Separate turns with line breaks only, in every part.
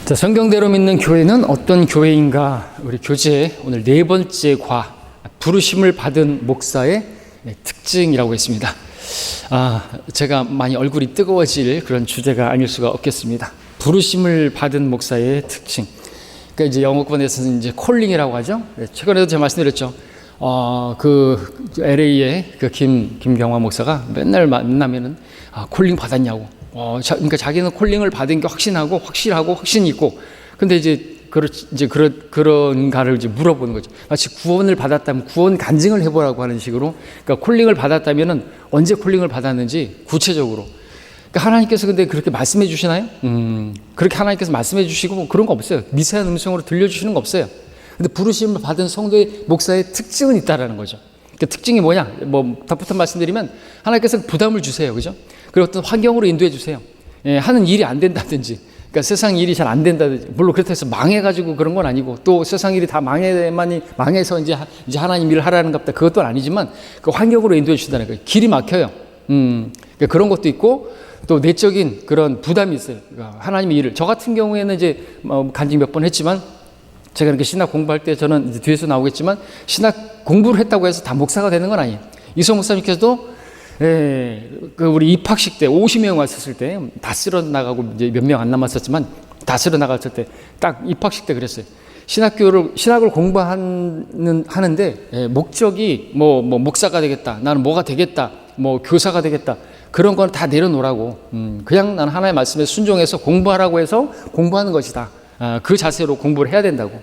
자, 성경대로 믿는 교회는 어떤 교회인가? 우리 교재 오늘 네 번째 부르심을 받은 목사의 특징이라고 했습니다. 제가 많이 얼굴이 뜨거워질 그런 주제가 아닐 수가 없겠습니다. 부르심을 받은 목사의 특징. 그러니까 이제 영어권에서는 이제 콜링이라고 하죠. 최근에도 제가 말씀드렸죠. LA의 김경화 목사가 맨날 만나면은 콜링 받았냐고. 그러니까 자기는 콜링을 받은 게 확실하고 확신이 있고, 근데 이제 그런가를 이제 물어보는 거죠. 마치 구원을 받았다면 구원 간증을 해보라고 하는 식으로. 그러니까 콜링을 받았다면은 언제 콜링을 받았는지 구체적으로. 그러니까 하나님께서 근데 그렇게 말씀해 주시나요? 그렇게 하나님께서 말씀해 주시고 뭐 그런 거 없어요. 미세한 음성으로 들려주시는 거 없어요. 근데 부르심을 받은 성도의 목사의 특징은 있다라는 거죠. 그 특징이 뭐냐? 덧붙여 말씀드리면 하나님께서 부담을 주세요, 그죠? 그리고 어떤 환경으로 인도해 주세요. 하는 일이 안 된다든지, 그러니까 세상 일이 잘 안 된다든지, 물론 그렇다고 해서 망해가지고 그런 건 아니고, 또 세상 일이 다 망해서 이제 하나님 일을 하라는 겁다, 그것도 아니지만 그 환경으로 인도해 주신다는 거예요. 길이 막혀요. 그러니까 그런 것도 있고, 또 내적인 그런 부담이 있어요. 그러니까 하나님의 일을, 저 같은 경우에는 이제 간증 몇 번 했지만, 제가 이렇게 신학 공부할 때 저는 이제 뒤에서 나오겠지만 신학 공부를 했다고 해서 다 목사가 되는 건 아니에요. 이성 목사님께서도 우리 입학식 때 50명 왔었을 때 다 쓸어 나가고 이제 몇 명 안 남았었지만 다 쓸어 나갔을 때 딱 입학식 때 그랬어요. 신학을 공부하는데 목적이 목사가 되겠다, 나는 뭐가 되겠다, 교사가 되겠다, 그런 건 다 내려놓으라고. 그냥 나는 하나님의 말씀에 순종해서 공부하라고 해서 공부하는 것이다. 그 자세로 공부를 해야 된다고.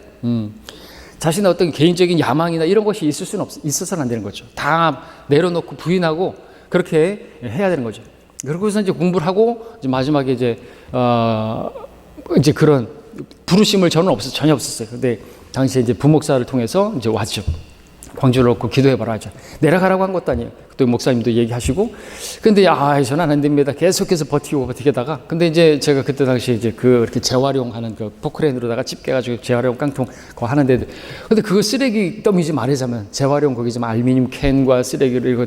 자신의 어떤 개인적인 야망이나 이런 것이 있어서는 안 되는 거죠. 다 내려놓고 부인하고 그렇게 해야 되는 거죠. 그러고서 이제 공부를 하고 이제 마지막에 이제 그런 부르심을 저는 전혀 없었어요. 근데 당시에 이제 부목사를 통해서 이제 왔죠. 광주를 놓고 기도해봐라 하죠. 내려가라고 한 것도 아니에요. 또 목사님도 얘기하시고, 근데 저는 안 됩니다. 계속해서 버티다가, 근데 이제 제가 그때 당시에 이제 이렇게 재활용하는 그 포크레인으로다가 집게가지고 재활용 깡통 그거 하는데, 근데 그거 쓰레기 더미지 말하자면 재활용 거기 좀 알루미늄 캔과 쓰레기를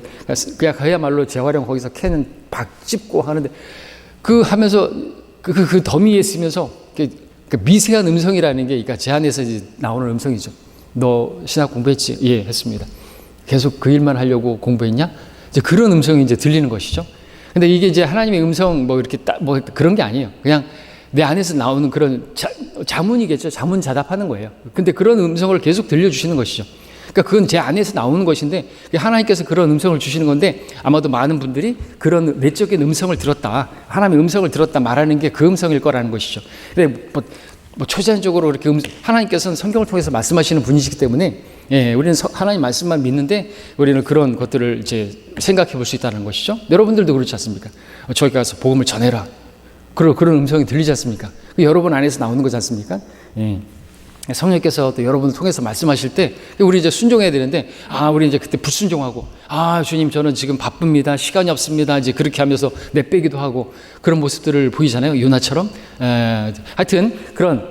그냥 그야말로 재활용 거기서 캔은 박 찝고 하는데, 하면서 그 더미에 쓰면서 그 미세한 음성이라는 게, 그러니까 제 안에서 이제 나오는 음성이죠. 너 신학 공부했지? 예, 했습니다. 계속 그 일만 하려고 공부했냐? 이제 그런 음성이 이제 들리는 것이죠. 근데 이게 이제 하나님의 음성 이렇게 그런 게 아니에요. 그냥 내 안에서 나오는 그런 자문이겠죠. 자문자답하는 거예요. 근데 그런 음성을 계속 들려주시는 것이죠. 그러니까 그건 제 안에서 나오는 것인데, 하나님께서 그런 음성을 주시는 건데, 아마도 많은 분들이 그런 내적인 음성을 들었다, 하나님의 음성을 들었다 말하는 게 그 음성일 거라는 것이죠. 근데 초자연적으로 이렇게 하나님께서는 성경을 통해서 말씀하시는 분이시기 때문에, 우리는 하나님 말씀만 믿는데 우리는 그런 것들을 이제 생각해 볼 수 있다는 것이죠. 여러분들도 그렇지 않습니까? 저기 가서 복음을 전해라, 그런 음성이 들리지 않습니까? 여러분 안에서 나오는 거지 않습니까? 성령께서 또 여러분을 통해서 말씀하실 때 우리 이제 순종해야 되는데, 우리 이제 그때 불순종하고, 주님 저는 지금 바쁩니다, 시간이 없습니다, 이제 그렇게 하면서 내빼기도 하고 그런 모습들을 보이잖아요. 요나처럼. 하여튼 그런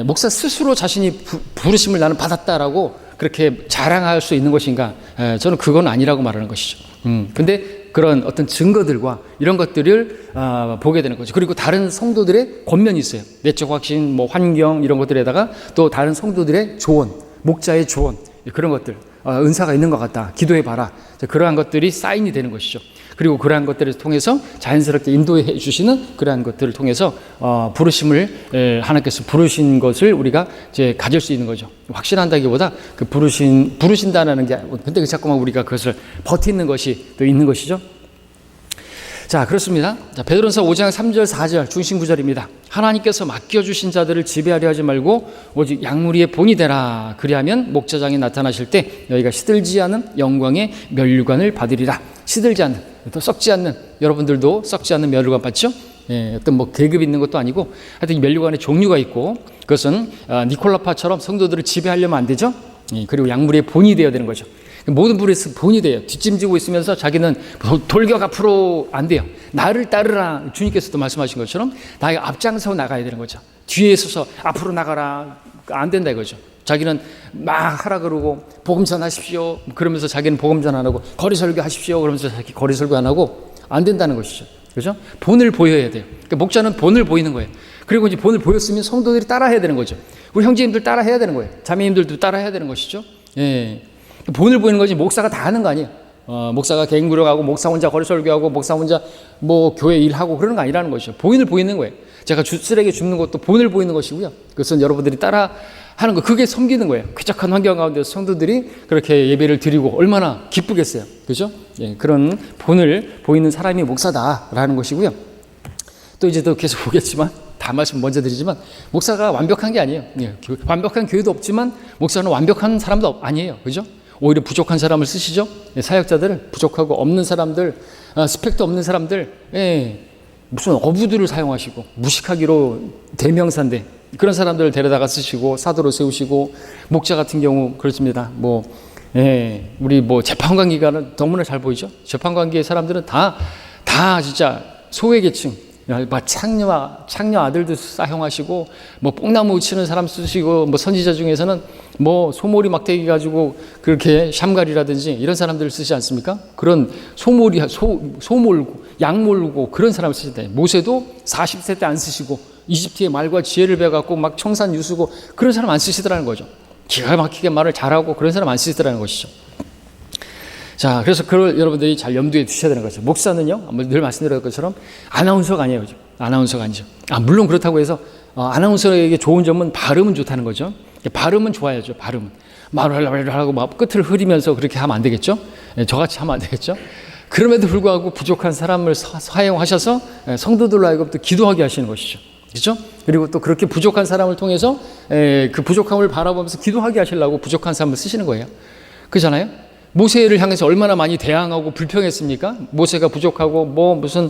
목사 스스로 자신이 부르심을 나는 받았다라고 그렇게 자랑할 수 있는 것인가? 저는 그건 아니라고 말하는 것이죠. 근데 그런 어떤 증거들과 이런 것들을 보게 되는 거죠. 그리고 다른 성도들의 권면이 있어요. 내적 확신, 환경 이런 것들에다가 또 다른 성도들의 조언, 목자의 조언, 그런 것들, 은사가 있는 것 같다, 기도해봐라, 그러한 것들이 사인이 되는 것이죠. 그리고 그러한 것들을 통해서 자연스럽게 인도해 주시는 그러한 것들을 통해서 부르심을 하나님께서 부르신 것을 우리가 이제 가질 수 있는 거죠. 확신한다기보다 그 부르신다는 게, 근데 자꾸만 우리가 그것을 버티는 것이 또 있는 것이죠. 자, 그렇습니다. 베드로전서 5장 3절 4절 중심 구절입니다. 하나님께서 맡겨주신 자들을 지배하려 하지 말고 오직 양무리의 본이 되라. 그리하면 목자장이 나타나실 때 너희가 시들지 않은 영광의 면류관을 받으리라. 시들지 않는, 또 썩지 않는, 여러분들도 썩지 않는 면류관 받죠? 어떤 계급 있는 것도 아니고, 하여튼 이 면류관의 종류가 있고, 그것은 니콜라파처럼 성도들을 지배하려면 안 되죠? 그리고 양무리의 본이 되어야 되는 거죠. 모든 불에서 본이 돼요. 뒷짐지고 있으면서 자기는 돌격 앞으로 안 돼요. 나를 따르라. 주님께서도 말씀하신 것처럼 나가 앞장서 나가야 되는 거죠. 뒤에 서서 앞으로 나가라, 안 된다 이거죠. 자기는 막 하라 그러고 복음 전하십시오 그러면서 자기는 복음 전 안 하고, 거리 설교하십시오 그러면서 자기 거리 설교 안 하고, 안 된다는 것이죠. 그죠? 본을 보여야 돼요. 그러니까 목자는 본을 보이는 거예요. 그리고 이제 본을 보였으면 성도들이 따라해야 되는 거죠. 우리 형제님들 따라해야 되는 거예요. 자매님들도 따라해야 되는 것이죠. 예. 본을 보이는 거지 목사가 다 하는 거 아니에요. 목사가 갱부려가고 목사 혼자 거리 설교하고 목사 혼자 뭐 교회 일하고 그런 거 아니라는 것이죠. 본을 보이는 거예요. 제가 쓰레기 줍는 것도 본을 보이는 것이고요. 그것은 여러분들이 따라 하는 거, 그게 섬기는 거예요. 쾌적한 환경 가운데 성도들이 그렇게 예배를 드리고 얼마나 기쁘겠어요. 그죠? 예, 그런 본을 보이는 사람이 목사다라는 것이고요. 또 이제 또 계속 보겠지만, 다 말씀 먼저 드리지만, 목사가 완벽한 게 아니에요. 예, 완벽한 교회도 없지만, 목사는 완벽한 사람도 아니에요. 그죠? 오히려 부족한 사람을 쓰시죠? 예, 사역자들을, 부족하고 없는 사람들, 스펙도 없는 사람들, 예, 무슨 어부들을 사용하시고, 무식하기로 대명사인데, 그런 사람들을 데려다가 쓰시고 사도로 세우시고, 목자 같은 경우 그렇습니다. 우리 재판관계가는 너무나 잘 보이죠. 재판관계의 사람들은 다 진짜 소외계층, 창녀 아들도 사용하시고, 뽕나무 치는 사람 쓰시고, 선지자 중에서는 소몰이 막대기 가지고 그렇게 샴갈이라든지 이런 사람들을 쓰지 않습니까? 그런 소몰고 양 몰고 그런 사람을 쓰시다. 모세도 40세 때 안 쓰시고 20대에 말과 지혜를 배워갖고 막 청산 유수고 그런 사람 안 쓰시더라는 거죠. 기가 막히게 말을 잘하고 그런 사람 안 쓰시더라는 것이죠. 자, 그래서 그걸 여러분들이 잘 염두에 두셔야 되는 거죠. 목사는요, 늘 말씀드렸던 것처럼 아나운서가 아니에요. 그죠? 아나운서가 아니죠. 물론 그렇다고 해서 아나운서에게 좋은 점은 발음은 좋다는 거죠. 발음은 좋아야죠. 발음은. 말을 하고 막 끝을 흐리면서 그렇게 하면 안 되겠죠. 저같이 하면 안 되겠죠. 그럼에도 불구하고 부족한 사람을 사용하셔서 성도들로 하여금 또 기도하게 하시는 것이죠. 그렇죠? 그리고 또 그렇게 부족한 사람을 통해서 그 부족함을 바라보면서 기도하게 하시려고 부족한 사람을 쓰시는 거예요. 그렇잖아요? 모세를 향해서 얼마나 많이 대항하고 불평했습니까? 모세가 부족하고 무슨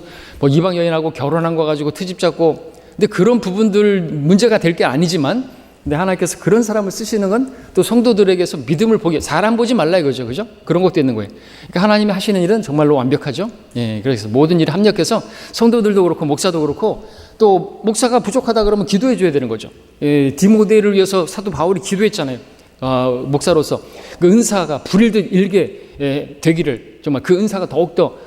이방 여인하고 결혼한 거 가지고 트집 잡고, 근데 그런 부분들 문제가 될 게 아니지만, 근데 하나님께서 그런 사람을 쓰시는 건 또 성도들에게서 믿음을 보게, 사람 보지 말라 이거죠. 그죠? 그런 것도 있는 거예요. 그러니까 하나님이 하시는 일은 정말로 완벽하죠. 예, 그래서 모든 일에 합력해서 성도들도 그렇고 목사도 그렇고, 또 목사가 부족하다 그러면 기도해 줘야 되는 거죠. 예, 디모데를 위해서 사도 바울이 기도했잖아요. 목사로서 그 은사가 불일듯 일게 되기를, 정말 그 은사가 더욱더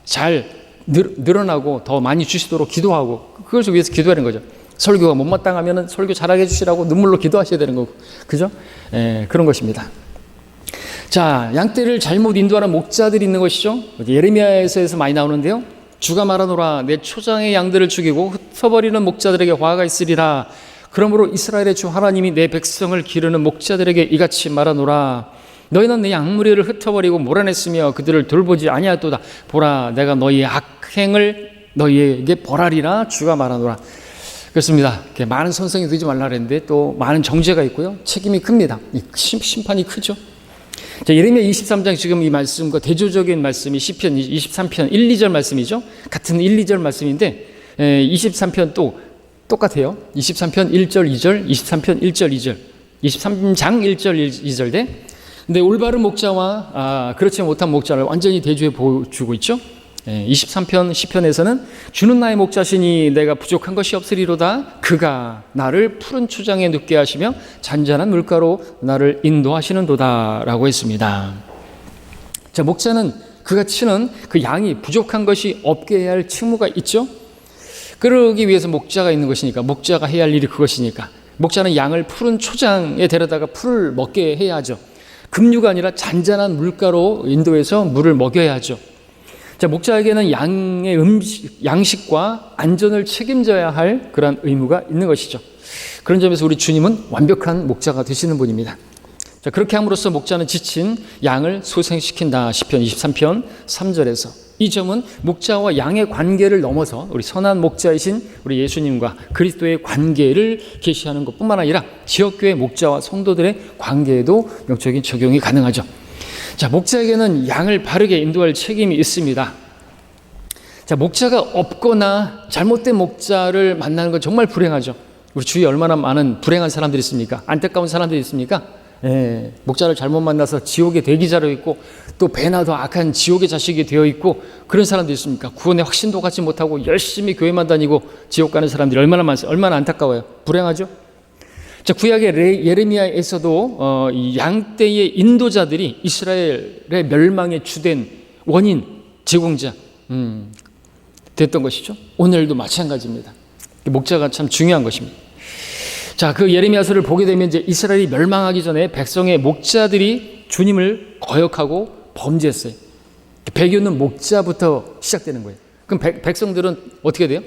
잘 늘어나고 더 많이 주시도록 기도하고, 그걸 위해서 기도하는 거죠. 설교가 못마땅하면 설교 잘하게 해주시라고 눈물로 기도하셔야 되는 거고, 그죠? 그런 것입니다. 자, 양떼를 잘못 인도하는 목자들이 있는 것이죠. 예레미야에서 많이 나오는데요. 주가 말하노라, 내 초장의 양들을 죽이고 흩어버리는 목자들에게 화가 있으리라. 그러므로 이스라엘의 주 하나님이 내 백성을 기르는 목자들에게 이같이 말하노라. 너희는 내 양무리를 흩어버리고 몰아냈으며 그들을 돌보지 아니하도다. 보라, 내가 너희의 악행을 너희에게 벌하리라. 주가 말하노라. 그렇습니다. 많은 선성이 되지 말라 그랬는데 또 많은 정죄가 있고요. 책임이 큽니다. 심판이 크죠. 자, 예레미야 23장 지금 이 말씀과 대조적인 말씀이 시편 23편 1, 2절 말씀이죠. 같은 1, 2절 말씀인데 23편 또 똑같아요. 23편 1절 2절, 23편 1절 2절, 23장 1절 2절 대. 근데 올바른 목자와 그렇지 못한 목자를 완전히 대조해 보여주고 있죠. 23편 시편에서는 주는 나의 목자시니 내가 부족한 것이 없으리로다. 그가 나를 푸른 초장에 눕게 하시며 잔잔한 물가로 나를 인도하시는도다 라고 했습니다. 자, 목자는 그가 치는 그 양이 부족한 것이 없게 해야 할 책무가 있죠. 그러기 위해서 목자가 있는 것이니까, 목자가 해야 할 일이 그것이니까, 목자는 양을 푸른 초장에 데려다가 풀을 먹게 해야 하죠. 급류가 아니라 잔잔한 물가로 인도해서 물을 먹여야 하죠. 자, 목자에게는 양의 양식과 안전을 책임져야 할 그런 의무가 있는 것이죠. 그런 점에서 우리 주님은 완벽한 목자가 되시는 분입니다. 자, 그렇게 함으로써 목자는 지친 양을 소생시킨다. 시편 23편 3절에서. 이 점은 목자와 양의 관계를 넘어서 우리 선한 목자이신 우리 예수님과 그리스도의 관계를 계시하는 것뿐만 아니라 지역교회 목자와 성도들의 관계에도 영적인 적용이 가능하죠. 자, 목자에게는 양을 바르게 인도할 책임이 있습니다. 자, 목자가 없거나 잘못된 목자를 만나는 건 정말 불행하죠. 우리 주위에 얼마나 많은 불행한 사람들이 있습니까? 안타까운 사람들이 있습니까? 목자를 잘못 만나서 지옥의 대기자로 있고, 또 배나 더 악한 지옥의 자식이 되어 있고, 그런 사람들이 있습니까? 구원의 확신도 갖지 못하고 열심히 교회만 다니고 지옥 가는 사람들이 얼마나 많습니까? 얼마나 안타까워요. 불행하죠. 자, 구약의 예레미야에서도 이 양떼의 인도자들이 이스라엘의 멸망의 주된 원인, 제공자 됐던 것이죠. 오늘도 마찬가지입니다. 목자가 참 중요한 것입니다. 자, 그 예레미야서를 보게 되면 이제 이스라엘이 멸망하기 전에 백성의 목자들이 주님을 거역하고 범죄했어요. 배교는 목자부터 시작되는 거예요. 그럼 백성들은 어떻게 돼요?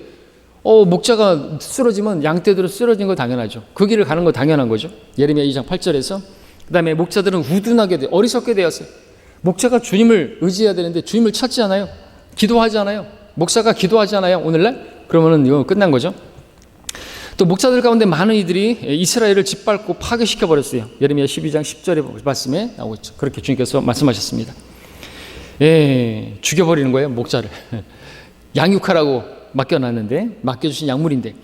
목자가 쓰러지면 양떼들은 쓰러진 거 당연하죠. 그 길을 가는 거 당연한 거죠. 예레미야 2장 8절에서. 그 다음에 목자들은 우둔하게 돼, 어리석게 되었어요. 목자가 주님을 의지해야 되는데 주님을 찾지 않아요. 기도하지 않아요. 목사가 기도하지 않아요. 오늘날? 그러면은 이거 끝난 거죠. 또 목자들 가운데 많은 이들이 이스라엘을 짓밟고 파괴시켜 버렸어요. 예레미야 12장 10절의 말씀에 나오고 있죠. 그렇게 주님께서 말씀하셨습니다. 죽여버리는 거예요, 목자를. 양육하라고 맡겨놨는데, 맡겨주신 약물인데,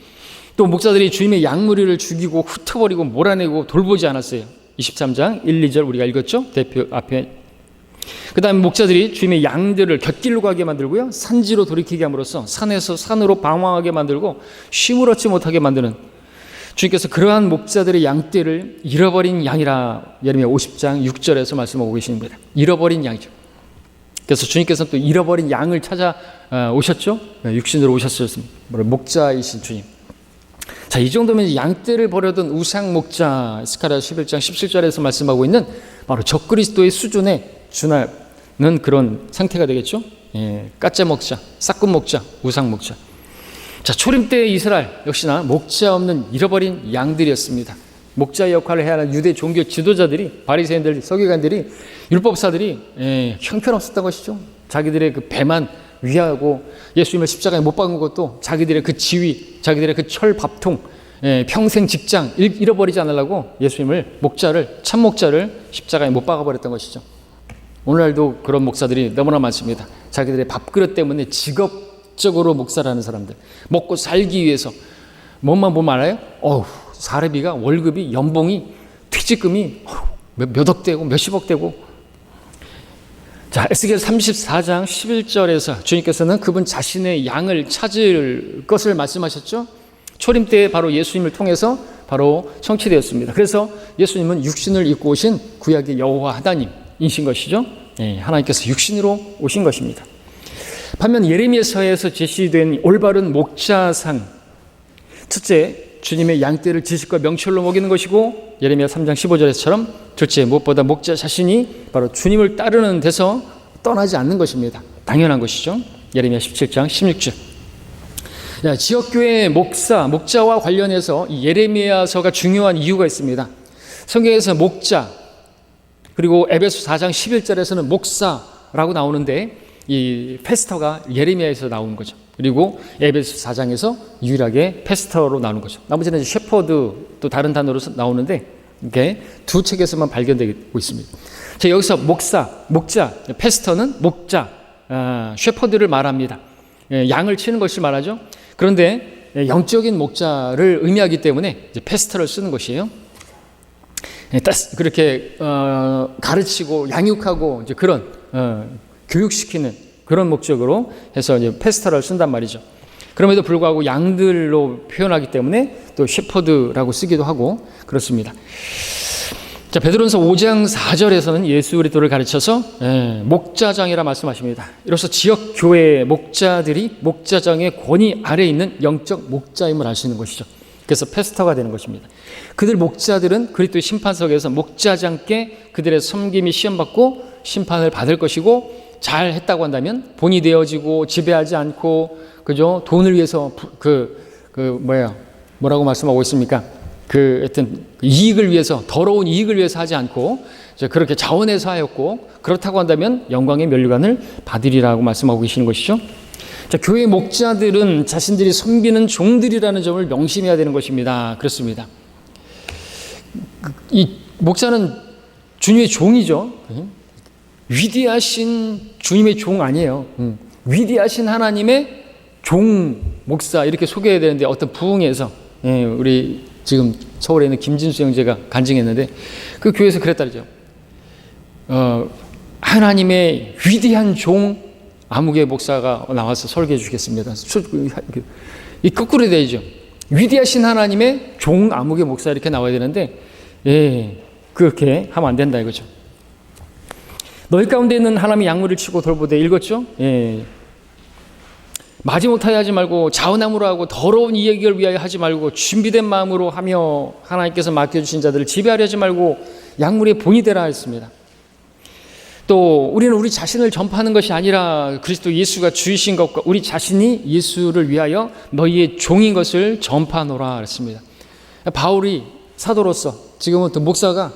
또 목자들이 주님의 약물을 죽이고 흩어버리고 몰아내고 돌보지 않았어요. 23장 1, 2절 우리가 읽었죠? 대표 앞에. 그 다음에 목자들이 주님의 양들을 곁길로 가게 만들고요, 산지로 돌이키게 함으로써 산에서 산으로 방황하게 만들고 쉼을 얻지 못하게 만드는, 주님께서 그러한 목자들의 양떼를 잃어버린 양이라 예레미야 50장 6절에서 말씀하고 계십니다. 잃어버린 양이죠. 그래서 주님께서는 또 잃어버린 양을 찾아 오셨죠. 육신으로 오셨습니다. 목자이신 주님. 자, 이 정도면 양떼를 버려둔 우상 목자, 스가랴 11장 17절에서 말씀하고 있는 바로 적그리스도의 수준에 준하는 그런 상태가 되겠죠. 까짜 목자, 싹군 목자, 우상 목자. 자, 초림 때의 이스라엘 역시나 목자 없는 잃어버린 양들이었습니다. 목자 역할을 해야 하는 유대 종교 지도자들이, 바리새인들, 서기관들이, 율법사들이 형편없었던 것이죠. 자기들의 그 배만 위하고 예수님을 십자가에 못 박은 것도 자기들의 그 지위, 자기들의 그 철밥통, 평생 직장 잃어버리지 않으려고 예수님을 참 목자를 십자가에 못 박아버렸던 것이죠. 오늘날도 그런 목사들이 너무나 많습니다. 자기들의 밥그릇 때문에 직업적으로 목사라는 사람들, 먹고 살기 위해서 뭐만 보면 알아요? 사례비가, 월급이, 연봉이, 퇴직금이 몇억 되고 몇십억 되고. 자, 에스겔 34장 11절에서 주님께서는 그분 자신의 양을 찾을 것을 말씀하셨죠. 초림 때 바로 예수님을 통해서 바로 성취되었습니다. 그래서 예수님은 육신을 입고 오신 구약의 여호와 하나님이신 것이죠. 하나님께서 육신으로 오신 것입니다. 반면 예레미야서에서 제시된 올바른 목자상, 첫째, 주님의 양떼를 지식과 명철로 먹이는 것이고, 예레미야 3장 15절에서처럼 둘째, 무엇보다 목자 자신이 바로 주님을 따르는 데서 떠나지 않는 것입니다. 당연한 것이죠. 예레미야 17장 16절. 지역교회 목자와 관련해서 이 예레미야서가 중요한 이유가 있습니다. 성경에서 목자, 그리고 에베소 4장 11절에서는 목사라고 나오는데, 이 페스터가 예레미야에서 나오는 거죠. 그리고 에베소 4장에서 유일하게 페스터로 나오는 거죠. 나머지는 셰퍼드, 또 다른 단어로 나오는데 이게 두 책에서만 발견되고 있습니다. 자, 여기서 목자, 페스터는 목자, 셰퍼드를 말합니다. 양을 치는 것을 말하죠. 그런데 영적인 목자를 의미하기 때문에 이제 페스터를 쓰는 것이에요. 그렇게 가르치고 양육하고 이제 그런 교육시키는 그런 목적으로 해서 이제 페스터를 쓴단 말이죠. 그럼에도 불구하고 양들로 표현하기 때문에 또 셰퍼드라고 쓰기도 하고 그렇습니다. 자, 베드로전서 5장 4절에서는 예수 그리스도를 가르쳐서 목자장이라 말씀하십니다. 이로써 지역 교회 목자들이 목자장의 권위 아래에 있는 영적 목자임을 알 수 있는 것이죠. 그래서 페스터가 되는 것입니다. 그들 목자들은 그리스도의 심판석에서 목자장께 그들의 섬김이 시험받고 심판을 받을 것이고, 잘 했다고 한다면 본이 되어지고 지배하지 않고, 그죠? 돈을 위해서 뭐라고 말씀하고 있습니까? 하여튼 이익을 위해서, 더러운 이익을 위해서 하지 않고 그렇게 자원해서 하였고, 그렇다고 한다면 영광의 면류관을 받으리라고 말씀하고 계시는 것이죠. 자, 교회 목자들은 자신들이 섬기는 종들이라는 점을 명심해야 되는 것입니다. 그렇습니다. 이 목자는 주님의 종이죠. 위대하신 주님의 종 아니에요. 위대하신 하나님의 종 목사, 이렇게 소개해야 되는데 어떤 부흥회에서 우리 지금 서울에 있는 김진수 형제가 간증했는데 그 교회에서 그랬다죠. 하나님의 위대한 종 아무개 목사가 나와서 설교해 주겠습니다. 이 거꾸로 되죠. 위대하신 하나님의 종 아무개 목사 이렇게 나와야 되는데 그렇게 하면 안 된다 이거죠. 너희 가운데 있는 하나님의 양물을 치고 돌보되 읽었죠? 마지못하게 하지 말고 자원함으로 하고 더러운 이야기를 위하여 하지 말고 준비된 마음으로 하며 하나님께서 맡겨주신 자들을 지배하려 하지 말고 약물의 본이 되라 했습니다. 또 우리는 우리 자신을 전파하는 것이 아니라 그리스도 예수가 주이신 것과 우리 자신이 예수를 위하여 너희의 종인 것을 전파하노라 했습니다. 바울이 사도로서 지금은 또 목사가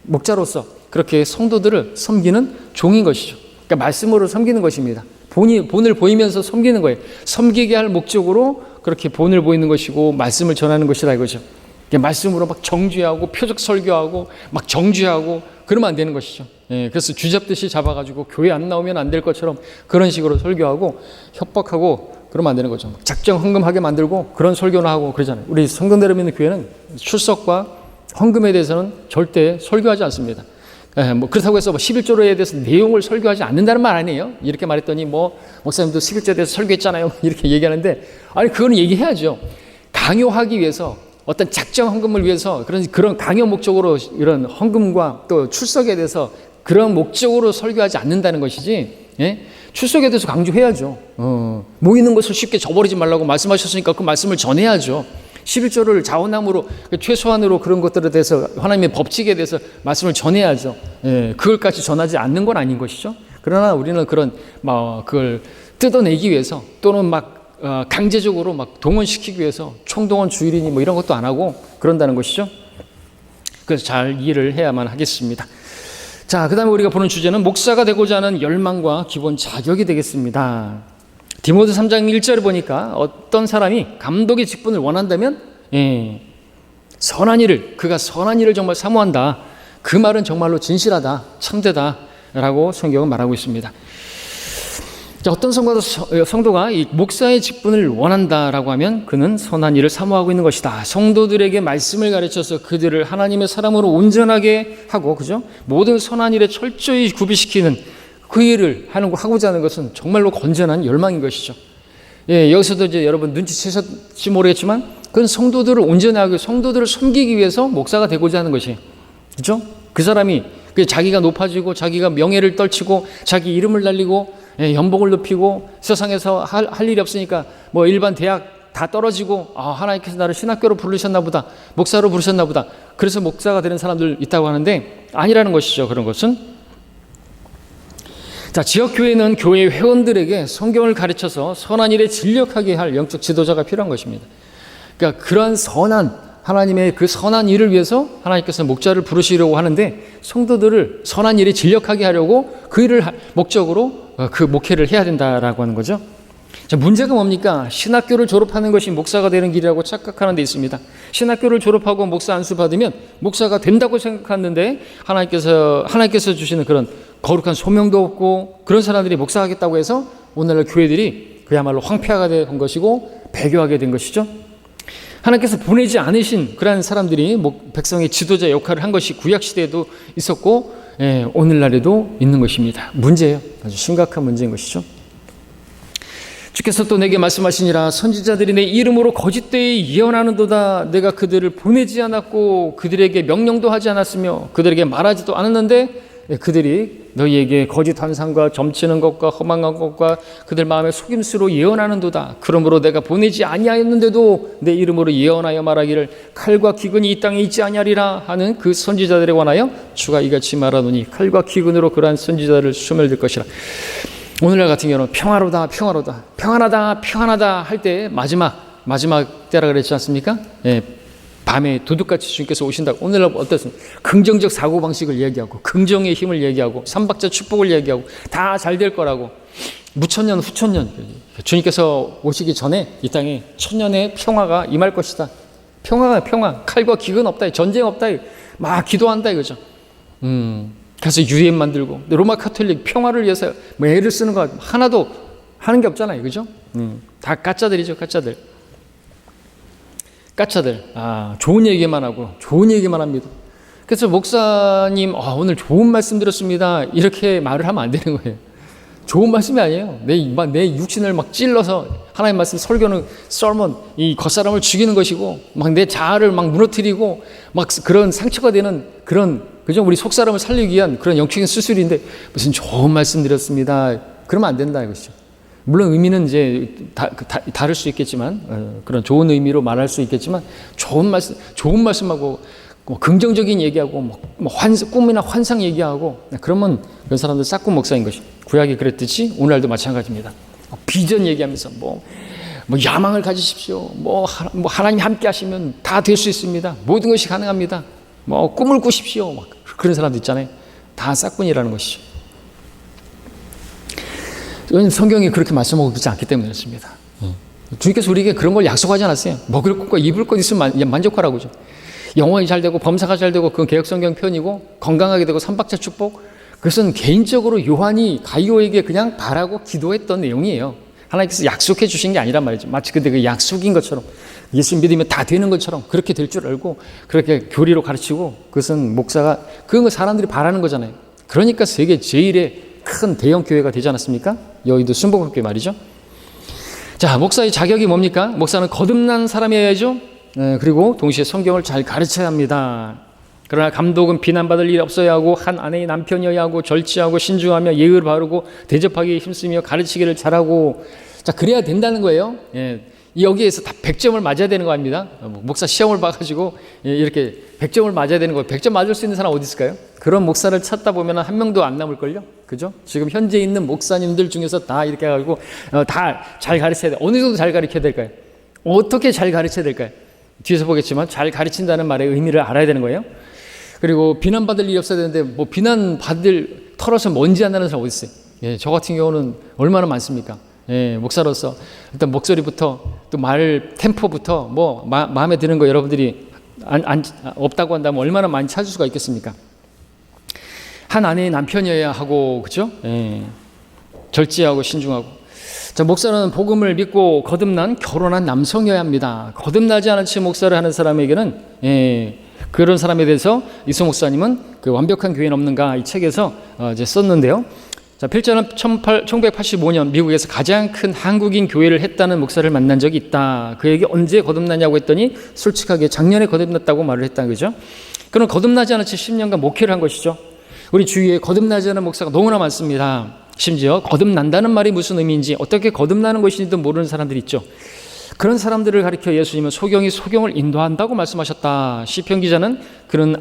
목자로서 그렇게 성도들을 섬기는 종인 것이죠. 그러니까 말씀으로 섬기는 것입니다. 본을 보이면서 섬기는 거예요. 섬기게 할 목적으로 그렇게 본을 보이는 것이고 말씀을 전하는 것이다 이거죠. 말씀으로 막 정죄하고 표적 설교하고 막 정죄하고 그러면 안 되는 것이죠. 그래서 쥐잡듯이 잡아가지고 교회 안 나오면 안 될 것처럼 그런 식으로 설교하고 협박하고 그러면 안 되는 거죠. 작정 헌금하게 만들고 그런 설교나 하고 그러잖아요. 우리 성도들 믿는 교회는 출석과 헌금에 대해서는 절대 설교하지 않습니다. 뭐 그렇다고 해서 11조에 대해서 내용을 설교하지 않는다는 말 아니에요. 이렇게 말했더니 목사님도 11조에 대해서 설교했잖아요. 이렇게 얘기하는데 아니 그거는 얘기해야죠. 강요하기 위해서 어떤 작정 헌금을 위해서 그런 강요 목적으로 이런 헌금과 또 출석에 대해서 그런 목적으로 설교하지 않는다는 것이지. 출석에 대해서 강조해야죠. 모이는 것을 쉽게 저버리지 말라고 말씀하셨으니까 그 말씀을 전해야죠. 11조를 자원함으로 최소한으로 그런 것들에 대해서 하나님의 법칙에 대해서 말씀을 전해야죠. 그걸까지 전하지 않는 건 아닌 것이죠. 그러나 우리는 그걸 뜯어내기 위해서 또는 강제적으로 동원시키기 위해서 총동원 주일이니 이런 것도 안 하고 그런다는 것이죠. 그래서 잘 이해를 해야만 하겠습니다. 자, 그 다음에 우리가 보는 주제는 목사가 되고자 하는 열망과 기본 자격이 되겠습니다. 디모데 3장 1절을 보니까 어떤 사람이 감독의 직분을 원한다면 그가 선한 일을 정말 사모한다. 그 말은 정말로 진실하다, 참되다 라고 성경은 말하고 있습니다. 자, 어떤 성도가 이 목사의 직분을 원한다라고 하면 그는 선한 일을 사모하고 있는 것이다. 성도들에게 말씀을 가르쳐서 그들을 하나님의 사람으로 온전하게 하고, 그죠? 모든 선한 일에 철저히 구비시키는 그 일을 하고자 하는 것은 정말로 건전한 열망인 것이죠. 여기서도 이제 여러분 눈치채셨지 모르겠지만 그건 성도들을 온전하게 성도들을 섬기기 위해서 목사가 되고자 하는 것이에요. 그죠? 그 사람이 자기가 높아지고 자기가 명예를 떨치고 자기 이름을 날리고 연봉을 높이고 세상에서 할 일이 없으니까 일반 대학 다 떨어지고 하나님께서 나를 신학교로 부르셨나 보다, 목사로 부르셨나 보다, 그래서 목사가 되는 사람들 있다고 하는데 아니라는 것이죠. 그런 것은 자, 지역교회는 교회 회원들에게 성경을 가르쳐서 선한 일에 진력하게 할 영적 지도자가 필요한 것입니다. 그러니까 그러한 하나님의 그 선한 일을 위해서 하나님께서 목자를 부르시려고 하는데 성도들을 선한 일에 진력하게 하려고 그 일을 목적으로 그 목회를 해야 된다라고 하는 거죠. 자, 문제가 뭡니까? 신학교를 졸업하는 것이 목사가 되는 길이라고 착각하는 데 있습니다. 신학교를 졸업하고 목사 안수 받으면 목사가 된다고 생각하는데 하나님께서 주시는 그런 거룩한 소명도 없고 그런 사람들이 목사하겠다고 해서 오늘날 교회들이 그야말로 황폐화가 된 것이고 배교하게 된 것이죠. 하나님께서 보내지 않으신 그런 사람들이 백성의 지도자 역할을 한 것이 구약시대에도 있었고 오늘날에도 있는 것입니다. 문제예요. 아주 심각한 문제인 것이죠. 주께서 또 내게 말씀하시니라. 선지자들이 내 이름으로 거짓되이 예언하는도다. 내가 그들을 보내지 않았고 그들에게 명령도 하지 않았으며 그들에게 말하지도 않았는데 그들이 너희에게 거짓 환상과 점치는 것과 허망한 것과 그들 마음의 속임수로 예언하는도다. 그러므로 내가 보내지 아니하였는데도 내 이름으로 예언하여 말하기를 칼과 기근이 이 땅에 있지 아니하리라 하는 그 선지자들에 관하여 주가 이같이 말하노니 칼과 기근으로 그러한 선지자들을 소멸될 것이라. 오늘날 같은 경우는 평화로다, 평화로다, 평안하다, 평안하다 할 때 마지막 때라 그랬지 않습니까? 밤에 도둑같이 주님께서 오신다고. 오늘날 어떻습니까? 긍정적 사고방식을 얘기하고 긍정의 힘을 얘기하고 삼박자 축복을 얘기하고 다 잘 될 거라고. 무천년 후천년 주님께서 오시기 전에 이 땅에 천년의 평화가 임할 것이다. 평화, 칼과 기근 없다, 전쟁 없다, 막 기도한다 이거죠. 그래서 유엔 만들고 로마 카톨릭 평화를 위해서 애를 쓰는 거 하나도 하는 게 없잖아요, 그죠? 다 가짜들이죠, 가짜들. 좋은 얘기만 하고 좋은 얘기만 합니다. 그래서 목사님 오늘 좋은 말씀 들었습니다 이렇게 말을 하면 안 되는 거예요. 좋은 말씀이 아니에요. 내 육신을 막 찔러서 하나님 말씀 설교는 설먼 이 겉사람을 죽이는 것이고 막 내 자아를 막 무너뜨리고 막 그런 상처가 되는 그런, 그죠? 우리 속사람을 살리기 위한 그런 영적인 수술인데 무슨 좋은 말씀 드렸습니다 그러면 안 된다 이것이죠. 물론 의미는 이제 다를 수 있겠지만, 그런 좋은 의미로 말할 수 있겠지만, 좋은 말씀하고, 뭐 긍정적인 얘기하고, 꿈이나 환상 얘기하고, 그러면 그런 사람들 싹군 목사인 것이. 구약이 그랬듯이 오늘날도 마찬가지입니다. 비전 얘기하면서, 야망을 가지십시오. 하나님 함께 하시면 다 될 수 있습니다. 모든 것이 가능합니다. 꿈을 꾸십시오. 그런 사람도 있잖아요. 다 싹군이라는 것이죠. 성경이 그렇게 말씀하고 있지 않기 때문에 그렇습니다. 주님께서 우리에게 그런 걸 약속하지 않았어요. 먹을 것과 입을 것 있으면 만족하라고죠. 영혼이 잘 되고 범사가 잘 되고 그건 개혁성경 표현이고 건강하게 되고 삼박자 축복, 그것은 개인적으로 요한이 가이오에게 그냥 바라고 기도했던 내용이에요. 하나님께서 약속해 주신 게 아니란 말이죠. 마치 근데 그 약속인 것처럼 예수 믿으면 다 되는 것처럼 그렇게 될 줄 알고 그렇게 교리로 가르치고, 그것은 목사가 그런 거 사람들이 바라는 거잖아요. 그러니까 세계 제일의 큰 대형 교회가 되지 않았습니까? 여의도 순복음교회 말이죠. 자, 목사의 자격이 뭡니까? 목사는 거듭난 사람이어야죠. 그리고 동시에 성경을 잘 가르쳐야 합니다. 그러나 감독은 비난받을 일이 없어야 하고 한 아내의 남편이어야 하고 절제하고 신중하며 예의를 바르고 대접하기에 힘쓰며 가르치기를 잘하고, 자, 그래야 된다는 거예요. 여기에서 다 100점을 맞아야 되는 거 아닙니다. 목사 시험을 봐가지고 이렇게 100점을 맞아야 되는 거예요. 100점 맞을 수 있는 사람 어디 있을까요? 그런 목사를 찾다 보면 한 명도 안 남을걸요? 그죠? 지금 현재 있는 목사님들 중에서 다 이렇게 해가지고 다 잘 가르쳐야 돼. 어느 정도 잘 가르쳐야 될까요? 어떻게 잘 가르쳐야 될까요? 뒤에서 보겠지만 잘 가르친다는 말의 의미를 알아야 되는 거예요. 그리고 비난받을 일이 없어야 되는데 비난받을 털어서 먼지 안 나는 사람 어디 있어요? 저 같은 경우는 얼마나 많습니까? 목사로서 일단 목소리부터 또 말 템포부터 마음에 드는 거 여러분들이 없다고 한다면 얼마나 많이 찾을 수가 있겠습니까? 한 아내의 남편이어야 하고, 그죠? 절제하고 신중하고. 자, 목사는 복음을 믿고 거듭난 결혼한 남성이어야 합니다. 거듭나지 않은 채 목사를 하는 사람에게는 그런 사람에 대해서 이수 목사님은 그 완벽한 교회는 없는가 이 책에서 이제 썼는데요. 자, 필자는 1985년 미국에서 가장 큰 한국인 교회를 했다는 목사를 만난 적이 있다. 그에게 언제 거듭나냐고 했더니 솔직하게 작년에 거듭났다고 말을 했다는 거죠. 그럼 거듭나지 않은 채 10년간 목회를 한 것이죠. 우리 주위에 거듭나지 않은 목사가 너무나 많습니다. 심지어 거듭난다는 말이 무슨 의미인지, 어떻게 거듭나는 것인지도 모르는 사람들이 있죠. 그런 사람들을 가리켜 예수님은 소경이 소경을 인도한다고 말씀하셨다. 시편 기자는 그러나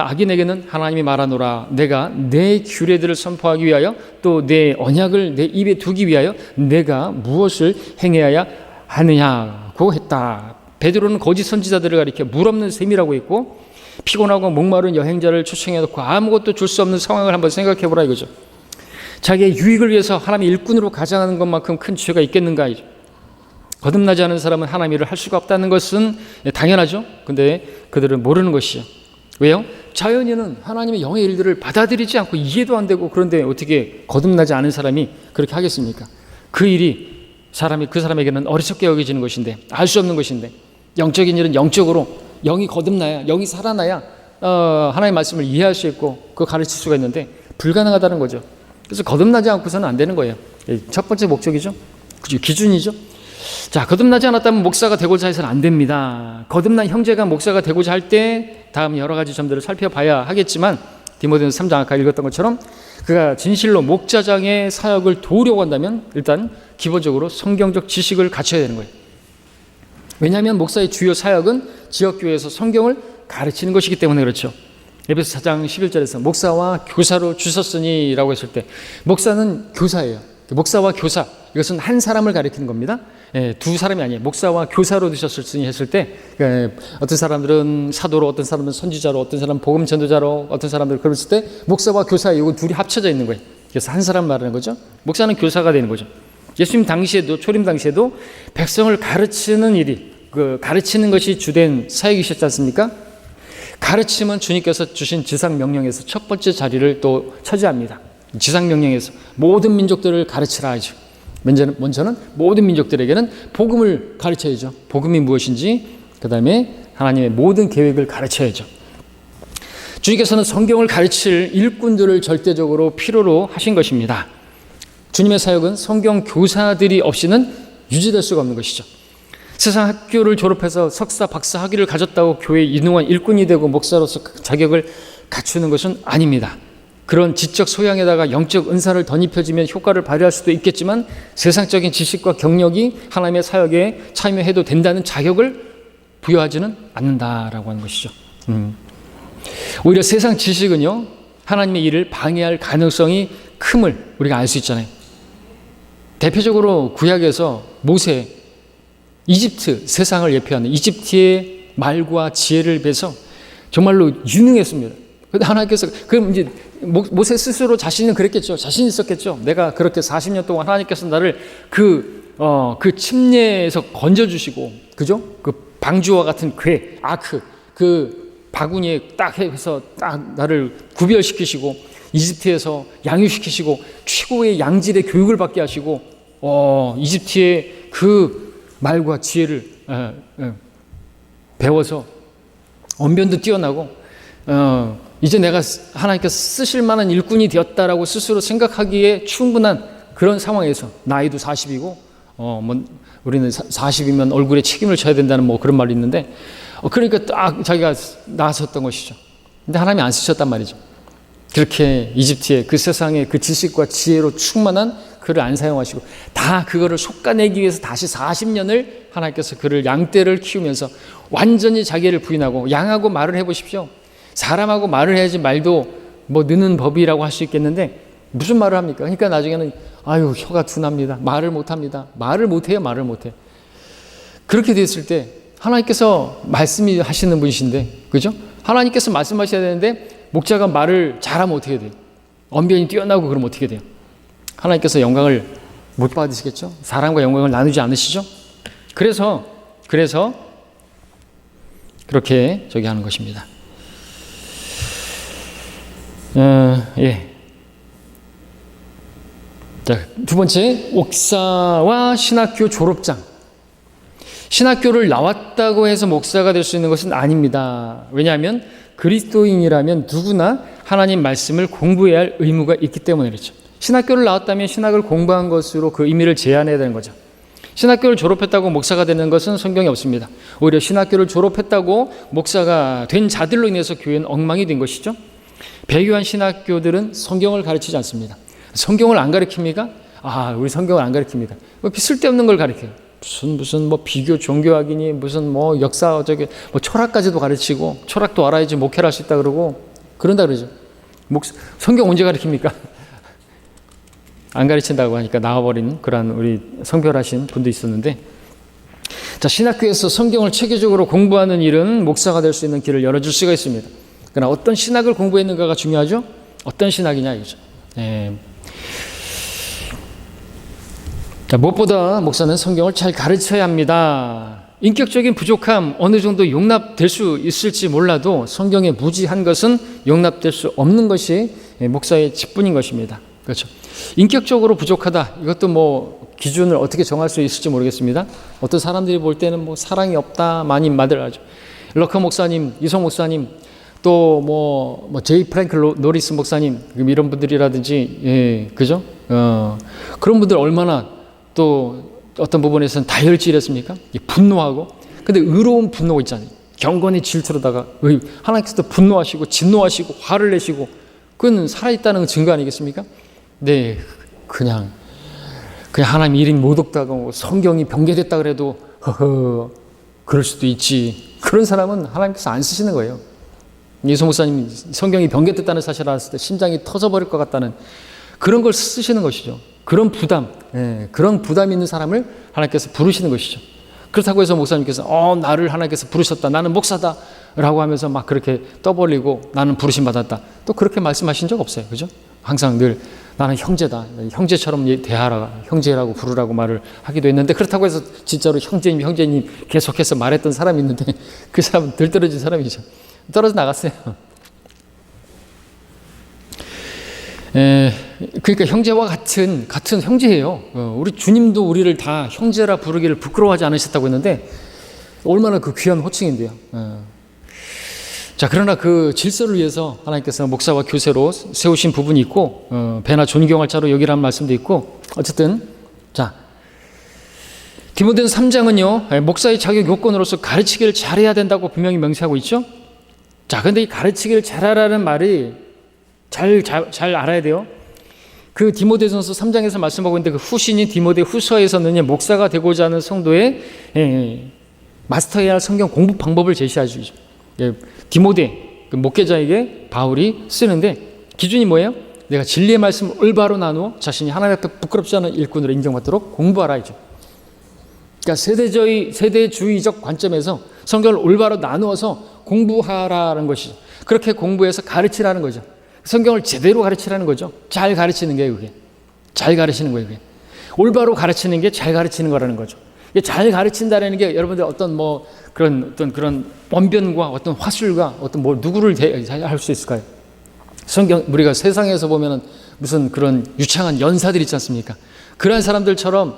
악인에게는 하나님이 말하노라, 내가 내 규례들을 선포하기 위하여 또 내 언약을 내 입에 두기 위하여 내가 무엇을 행해야 하느냐고 했다. 베드로는 거짓 선지자들을 가리켜 물 없는 셈이라고 했고, 피곤하고 목마른 여행자를 초청해놓고 아무것도 줄 수 없는 상황을 한번 생각해보라 이거죠. 자기의 유익을 위해서 하나님의 일꾼으로 가장하는 것만큼 큰 죄가 있겠는가 이죠. 거듭나지 않은 사람은 하나님의 일을 할 수가 없다는 것은 당연하죠. 근데 그들은 모르는 것이죠. 왜요? 자연인은 하나님의 영의 일들을 받아들이지 않고 이해도 안 되고, 그런데 어떻게 거듭나지 않은 사람이 그렇게 하겠습니까? 그 일이 그 사람에게는 어리석게 여겨지는 것인데, 알 수 없는 것인데, 영적인 일은 영적으로 영이 거듭나야, 영이 살아나야 하나님의 말씀을 이해할 수 있고 그거 가르칠 수가 있는데 불가능하다는 거죠. 그래서 거듭나지 않고서는 안 되는 거예요. 첫 번째 목적이죠. 기준이죠. 자, 거듭나지 않았다면 목사가 되고자 해서는 안 됩니다. 거듭난 형제가 목사가 되고자 할 때 다음 여러 가지 점들을 살펴봐야 하겠지만, 디모데전서 3장 아까 읽었던 것처럼 그가 진실로 목자장의 사역을 도우려고 한다면 일단 기본적으로 성경적 지식을 갖춰야 되는 거예요. 왜냐하면 목사의 주요 사역은 지역교회에서 성경을 가르치는 것이기 때문에 그렇죠. 에베소 4장 11절에서 목사와 교사로 주셨으니 라고 했을 때, 목사는 교사예요. 목사와 교사, 이것은 한 사람을 가리키는 겁니다. 두 사람이 아니에요. 목사와 교사로 드셨으니 했을 때, 어떤 사람들은 사도로, 어떤 사람은 선지자로, 어떤 사람은 복음 전도자로, 어떤 사람들은 그랬을 때 목사와 교사, 이건 둘이 합쳐져 있는 거예요. 그래서 한 사람 말하는 거죠. 목사는 교사가 되는 거죠. 예수님 당시에도, 초림 당시에도 백성을 가르치는 일이, 가르치는 것이 주된 사역이셨지 않습니까? 가르침은 주님께서 주신 지상명령에서 첫 번째 자리를 또 차지합니다. 지상명령에서 모든 민족들을 가르치라 하죠. 먼저는 모든 민족들에게는 복음을 가르쳐야죠. 복음이 무엇인지, 그 다음에 하나님의 모든 계획을 가르쳐야죠. 주님께서는 성경을 가르칠 일꾼들을 절대적으로 필요로 하신 것입니다. 주님의 사역은 성경 교사들이 없이는 유지될 수가 없는 것이죠. 세상 학교를 졸업해서 석사, 박사 학위를 가졌다고 교회에 유능한 일꾼이 되고 목사로서 자격을 갖추는 것은 아닙니다. 그런 지적 소양에다가 영적 은사를 덧입혀지면 효과를 발휘할 수도 있겠지만 세상적인 지식과 경력이 하나님의 사역에 참여해도 된다는 자격을 부여하지는 않는다라고 하는 것이죠. 오히려 세상 지식은요, 하나님의 일을 방해할 가능성이 큼을 우리가 알 수 있잖아요. 대표적으로 구약에서 모세, 이집트, 세상을 예표하는 이집트의 말과 지혜를 배서 정말로 유능했습니다. 그런데 하나님께서, 그럼 이제 모세 스스로 자신은 그랬겠죠. 자신 있었겠죠. 내가 그렇게 40년 동안 하나님께서 나를 그 침례에서 건져주시고, 그죠? 그 방주와 같은 궤, 아크, 그 바구니에 딱 해서 딱 나를 구별시키시고, 이집트에서 양육시키시고, 최고의 양질의 교육을 받게 하시고, 이집트의 그 말과 지혜를 배워서 언변도 뛰어나고, 이제 내가 하나님께서 쓰실 만한 일꾼이 되었다라고 스스로 생각하기에 충분한 그런 상황에서, 나이도 40이고, 우리는 40이면 얼굴에 책임을 져야 된다는 뭐 그런 말이 있는데, 그러니까 딱 자기가 나섰던 것이죠. 근데 하나님이 안 쓰셨단 말이죠. 그렇게 이집트의 그 세상의 그 지식과 지혜로 충만한 그를 안 사용하시고, 다 그거를 솎아내기 위해서 다시 40년을 하나님께서 그를 양떼를 키우면서 완전히 자기를 부인하고, 양하고 말을 해보십시오. 사람하고 말을 해야지 말도 뭐 느는 법이라고 할 수 있겠는데 무슨 말을 합니까? 그러니까 나중에는 아유, 혀가 둔합니다. 말을 못합니다. 말을 못해요. 말을 못해. 그렇게 됐을 때 하나님께서 말씀이 하시는 분이신데, 그죠? 하나님께서 말씀하셔야 되는데 목자가 말을 잘하면 어떻게 돼요? 언변이 뛰어나고 그러면 어떻게 돼요? 하나님께서 영광을 못 받으시겠죠? 사람과 영광을 나누지 않으시죠? 그래서 그렇게 저기 하는 것입니다. 예. 자, 두 번째, 목사와 신학교 졸업장. 신학교를 나왔다고 해서 목사가 될 수 있는 것은 아닙니다. 왜냐하면 그리스도인이라면 누구나 하나님 말씀을 공부해야 할 의무가 있기 때문에 그렇죠. 신학교를 나왔다면 신학을 공부한 것으로 그 의미를 제한해야 되는 거죠. 신학교를 졸업했다고 목사가 되는 것은 성경에 없습니다. 오히려 신학교를 졸업했다고 목사가 된 자들로 인해서 교회는 엉망이 된 것이죠. 배교한 신학교들은 성경을 가르치지 않습니다. 성경을 안 가르칩니까? 우리 성경을 안 가르칩니다. 쓸데없는 걸 가르쳐요. 무슨 뭐 비교 종교학이니 무슨 뭐 역사 뭐 철학까지도 가르치고, 철학도 알아야지 목회를 할 수 있다 그러고 그런다 그러죠. 성경 언제 가르칩니까? 안 가르친다고 하니까 나와버린 그런 우리 성별하신 분도 있었는데, 자, 신학교에서 성경을 체계적으로 공부하는 일은 목사가 될 수 있는 길을 열어줄 수가 있습니다. 그러나 어떤 신학을 공부했는가가 중요하죠. 어떤 신학이냐 이거죠. 자, 무엇보다 목사는 성경을 잘 가르쳐야 합니다. 인격적인 부족함 어느 정도 용납될 수 있을지 몰라도 성경에 무지한 것은 용납될 수 없는 것이 목사의 직분인 것입니다. 그렇죠. 인격적으로 부족하다. 이것도 뭐 기준을 어떻게 정할 수 있을지 모르겠습니다. 어떤 사람들이 볼 때는 뭐 사랑이 없다 많이 말을 하죠. 러커 목사님, 이성 목사님, 또 뭐 제이 프랭클 노리스 목사님, 이런 분들이라든지, 예, 그죠? 그런 분들 얼마나 또 어떤 부분에서는 다혈질했습니까? 분노하고, 근데 의로운 분노가 있잖아요. 경건의 질투로다가 하나님께서 분노하시고 진노하시고 화를 내시고, 그건 살아있다는 증거 아니겠습니까? 네, 그냥 하나님 일인 모독당하고 성경이 변개됐다 그래도 그럴 수도 있지. 그런 사람은 하나님께서 안 쓰시는 거예요. 이소 목사님 성경이 변개됐다는 사실을 알았을 때 심장이 터져버릴 것 같다는 그런 걸 쓰시는 것이죠. 그런 부담, 그런 부담이 있는 사람을 하나님께서 부르시는 것이죠. 그렇다고 해서 목사님께서 나를 하나님께서 부르셨다, 나는 목사다 라고 하면서 막 그렇게 떠벌리고 나는 부르심 받았다, 또 그렇게 말씀하신 적 없어요. 그죠? 항상 늘 나는 형제다, 형제처럼 대하라, 형제라고 부르라고 말을 하기도 했는데, 그렇다고 해서 진짜로 형제님 계속해서 말했던 사람이 있는데 그 사람은 들떨어진 사람이죠. 떨어져 나갔어요. 그러니까 형제와 같은 형제예요. 우리 주님도 우리를 다 형제라 부르기를 부끄러워하지 않으셨다고 했는데 얼마나 그 귀한 호칭인데요. 자, 그러나 그 질서를 위해서 하나님께서 목사와 교세로 세우신 부분이 있고, 배나 존경할 자로 여기라는 말씀도 있고, 어쨌든 자, 디모데전서 3장은요 목사의 자격 요건으로서 가르치기를 잘해야 된다고 분명히 명시하고 있죠. 자, 근데 이 가르치기를 잘하라는 말이 잘 알아야 돼요. 그 디모데전서 3장에서 말씀하고 있는데 그 후신인 디모데 후서에서는 목사가 되고자 하는 성도의 마스터해야 할 성경 공부 방법을 제시하죠. 디모데 그 목회자에게 바울이 쓰는데 기준이 뭐예요? 내가 진리의 말씀을 올바로 나누어 자신이 하나님 앞에 부끄럽지 않은 일꾼으로 인정받도록 공부하라 이죠. 그러니까 세대주의적 관점에서 성경을 올바로 나누어서 공부하라는 것이죠. 그렇게 공부해서 가르치라는 거죠. 성경을 제대로 가르치라는 거죠. 잘 가르치는 게 그게. 잘 가르치는 거예요. 그게. 올바로 가르치는 게 잘 가르치는 거라는 거죠. 잘 가르친다라는 게 여러분들 어떤 그런 언변과 어떤 화술과 어떤 누구를 할 수 있을까요? 성경 우리가 세상에서 보면은 무슨 그런 유창한 연사들 있지 않습니까? 그런 사람들처럼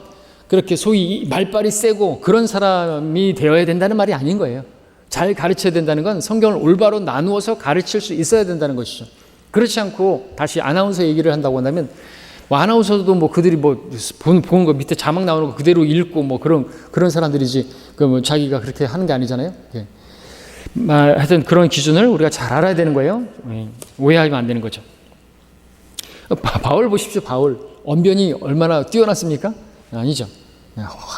그렇게 소위 말빨이 세고 그런 사람이 되어야 된다는 말이 아닌 거예요. 잘 가르쳐야 된다는 건 성경을 올바로 나누어서 가르칠 수 있어야 된다는 것이죠. 그렇지 않고 다시 아나운서 얘기를 한다고 한다면 아나운서도 그들이 보는 거 밑에 자막 나오는 거 그대로 읽고 그런 사람들이지 자기가 그렇게 하는 게 아니잖아요. 예. 하여튼 그런 기준을 우리가 잘 알아야 되는 거예요. 오해하면 안 되는 거죠. 바울 보십시오. 바울 언변이 얼마나 뛰어났습니까? 아니죠.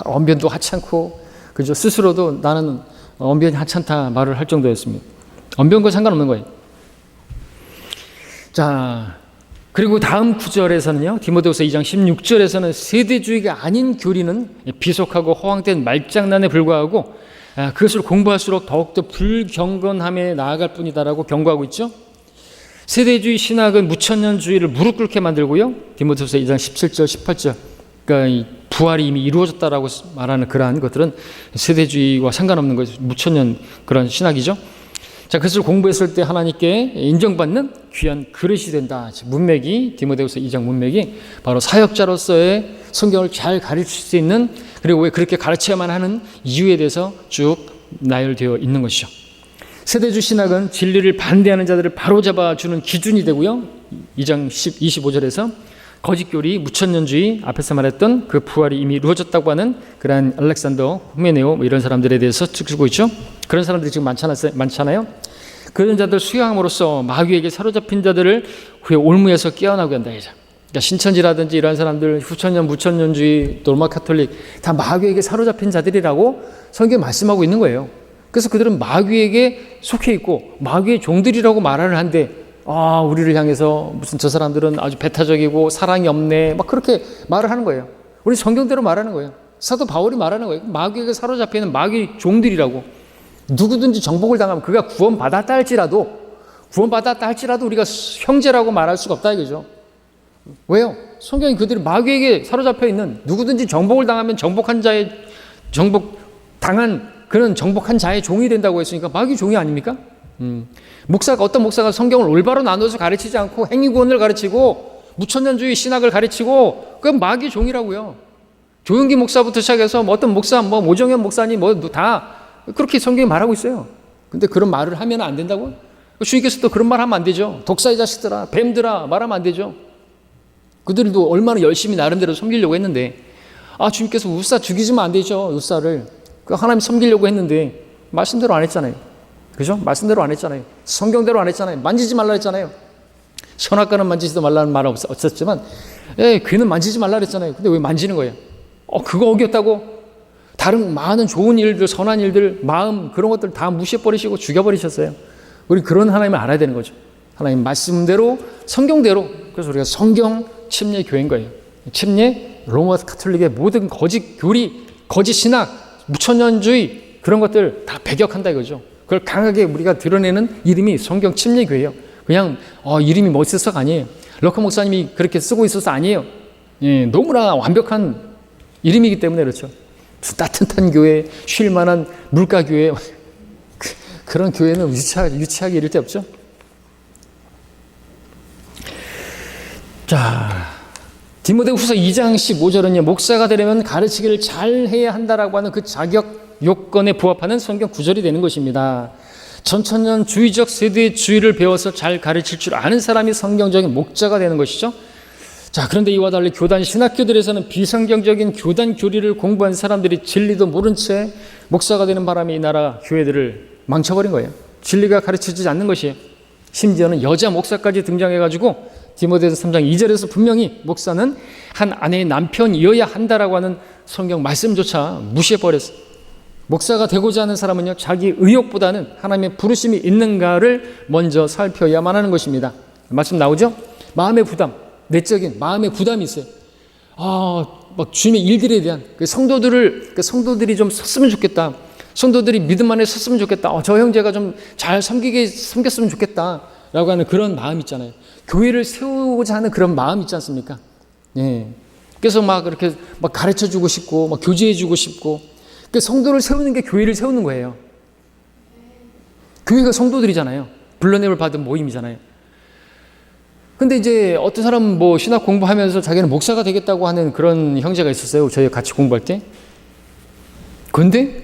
언변도 하찮고 그죠. 스스로도 나는 언변이 하찮다 말을 할 정도였습니다. 언변과 상관없는 거예요. 자, 그리고 다음 구절에서는요, 디모데후서 2장 16절에서는 세대주의가 아닌 교리는 비속하고 허황된 말장난에 불과하고 그것을 공부할수록 더욱더 불경건함에 나아갈 뿐이다라고 경고하고 있죠. 세대주의 신학은 무천년주의를 무릎 꿇게 만들고요. 디모데후서 2장 17절, 18절. 그러니까 이 부활이 이미 이루어졌다라고 말하는 그러한 것들은 세대주의와 상관없는 거죠. 무천년 그런 신학이죠. 자, 그것을 공부했을 때 하나님께 인정받는 귀한 그릇이 된다. 문맥이 디모데후서 2장 문맥이 바로 사역자로서의 성경을 잘 가르칠 수 있는 그리고 왜 그렇게 가르쳐야만 하는 이유에 대해서 쭉 나열되어 있는 것이죠. 세대주 신학은 진리를 반대하는 자들을 바로잡아 주는 기준이 되고요. 2장 25절에서 거짓교리, 무천년주의, 앞에서 말했던 그 부활이 이미 이루어졌다고 하는 그러한 알렉산더, 후메네오 이런 사람들에 대해서 주고 있죠. 그런 사람들이 지금 많잖아요. 그런 자들 수양함으로써 마귀에게 사로잡힌 자들을 그의 올무에서 깨어나게 한다. 그러니까 신천지라든지 이런 사람들, 후천년, 무천년주의, 로마 카톨릭 다 마귀에게 사로잡힌 자들이라고 성경에 말씀하고 있는 거예요. 그래서 그들은 마귀에게 속해 있고 마귀의 종들이라고 말을 한데 우리를 향해서 무슨 저 사람들은 아주 배타적이고 사랑이 없네 막 그렇게 말을 하는 거예요. 우리 성경대로 말하는 거예요. 사도 바울이 말하는 거예요. 마귀에게 사로잡혀 있는 마귀 종들이라고. 누구든지 정복을 당하면 그가 구원받았다 할지라도 우리가 형제라고 말할 수가 없다 이거죠. 왜요? 성경이 그들이 마귀에게 사로잡혀 있는 누구든지 정복을 당하면 정복한 자의 종이 된다고 했으니까 마귀 종이 아닙니까? 어떤 목사가 성경을 올바로 나눠서 가르치지 않고 행위구원을 가르치고 무천년주의 신학을 가르치고 그건 마귀 종이라고요. 조용기 목사부터 시작해서 어떤 목사, 오정현 목사님 다 그렇게 성경이 말하고 있어요. 근데 그런 말을 하면 안 된다고? 주님께서도 그런 말 하면 안 되죠. 독사의 자식들아, 뱀들아 말하면 안 되죠. 그들도 얼마나 열심히 나름대로 섬기려고 했는데 주님께서 우사 죽이지면 안 되죠. 우사를 하나님 섬기려고 했는데 말씀대로 안 했잖아요. 그죠? 말씀대로 안 했잖아요. 성경대로 안 했잖아요. 만지지 말라 했잖아요. 선악과는 만지지도 말라는 말은 없었지만 귀는 만지지 말라 했잖아요. 근데 왜 만지는 거예요? 그거 어겼다고? 다른 많은 좋은 일들, 선한 일들, 마음 그런 것들 다 무시해버리시고 죽여버리셨어요. 우리 그런 하나님을 알아야 되는 거죠. 하나님 말씀대로 성경대로. 그래서 우리가 성경 침례 교회인 거예요. 침례, 로마 카톨릭의 모든 거짓 교리, 거짓 신학, 무천년주의 그런 것들 다 배격한다 이거죠. 그걸 강하게 우리가 드러내는 이름이 성경 침례 교회예요. 그냥 이름이 멋있어서가 아니에요. 럭커 목사님이 그렇게 쓰고 있어서 아니에요. 너무나 완벽한 이름이기 때문에 그렇죠. 따뜻한 교회, 쉴만한 물가 교회 그런 교회는 유치하게 이를 데 없죠. 자, 디모데후서 2장 15절은요. 목사가 되려면 가르치기를 잘 해야 한다라고 하는 그 자격 요건에 부합하는 성경 구절이 되는 것입니다. 전천년주의적 세대주의를 배워서 잘 가르칠 줄 아는 사람이 성경적인 목자가 되는 것이죠. 자, 그런데 이와 달리 교단 신학교들에서는 비성경적인 교단 교리를 공부한 사람들이 진리도 모른 채 목사가 되는 바람에 이 나라 교회들을 망쳐버린 거예요. 진리가 가르쳐지지 않는 것이에요. 심지어는 여자 목사까지 등장해가지고 디모데서 3장 2절에서 분명히 목사는 한 아내의 남편이어야 한다라고 하는 성경 말씀조차 무시해버렸어요. 목사가 되고자 하는 사람은요, 자기 의욕보다는 하나님의 부르심이 있는가를 먼저 살펴야만 하는 것입니다. 말씀 나오죠? 마음의 부담, 내적인 마음의 부담이 있어요. 막 주님의 일들에 대한 성도들이 좀 섰으면 좋겠다. 성도들이 믿음 안에 섰으면 좋겠다. 저 형제가 좀 잘 섬겼으면 좋겠다. 라고 하는 그런 마음 있잖아요. 교회를 세우고자 하는 그런 마음 있지 않습니까? 예. 그래서 막 이렇게 막 가르쳐 주고 싶고, 막 교제해 주고 싶고, 그 성도를 세우는 게 교회를 세우는 거예요. 교회가 성도들이잖아요. 불러냄을 받은 모임이잖아요. 근데 이제 어떤 사람은 뭐 신학 공부하면서 자기는 목사가 되겠다고 하는 그런 형제가 있었어요. 저희 같이 공부할 때. 근데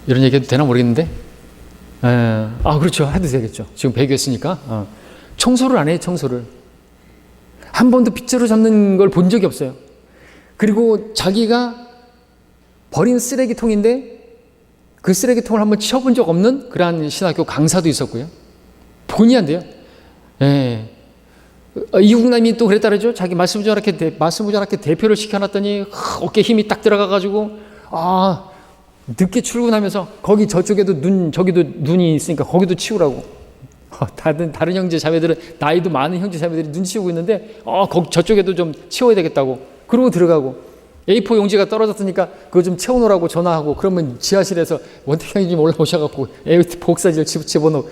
이런 얘기해도 되나 모르겠는데, 그렇죠. 해도 되겠죠. 지금 배교했으니까. 청소를 안 해요, 청소를. 한 번도 빗자루 잡는 걸 본 적이 없어요. 그리고 자기가 버린 쓰레기통인데 그 쓰레기통을 한번 치워본 적 없는 그러한 신학교 강사도 있었고요. 본의 안 돼요. 예. 이국남이 또 그랬다르죠. 자기 말씀부자학회 대표를 시켜놨더니 어깨에 힘이 딱 들어가가지고 늦게 출근하면서 거기 저쪽에도 저기도 눈이 있으니까 거기도 치우라고. 다른 형제 자매들은 나이도 많은 형제 자매들이 눈 치우고 있는데 거기 저쪽에도 좀 치워야 되겠다고. 그러고 들어가고 A4 용지가 떨어졌으니까 그거 좀 채워놓으라고 전화하고 그러면 지하실에서 원태경님 올라오셔갖고 A4 복사지를 집어넣고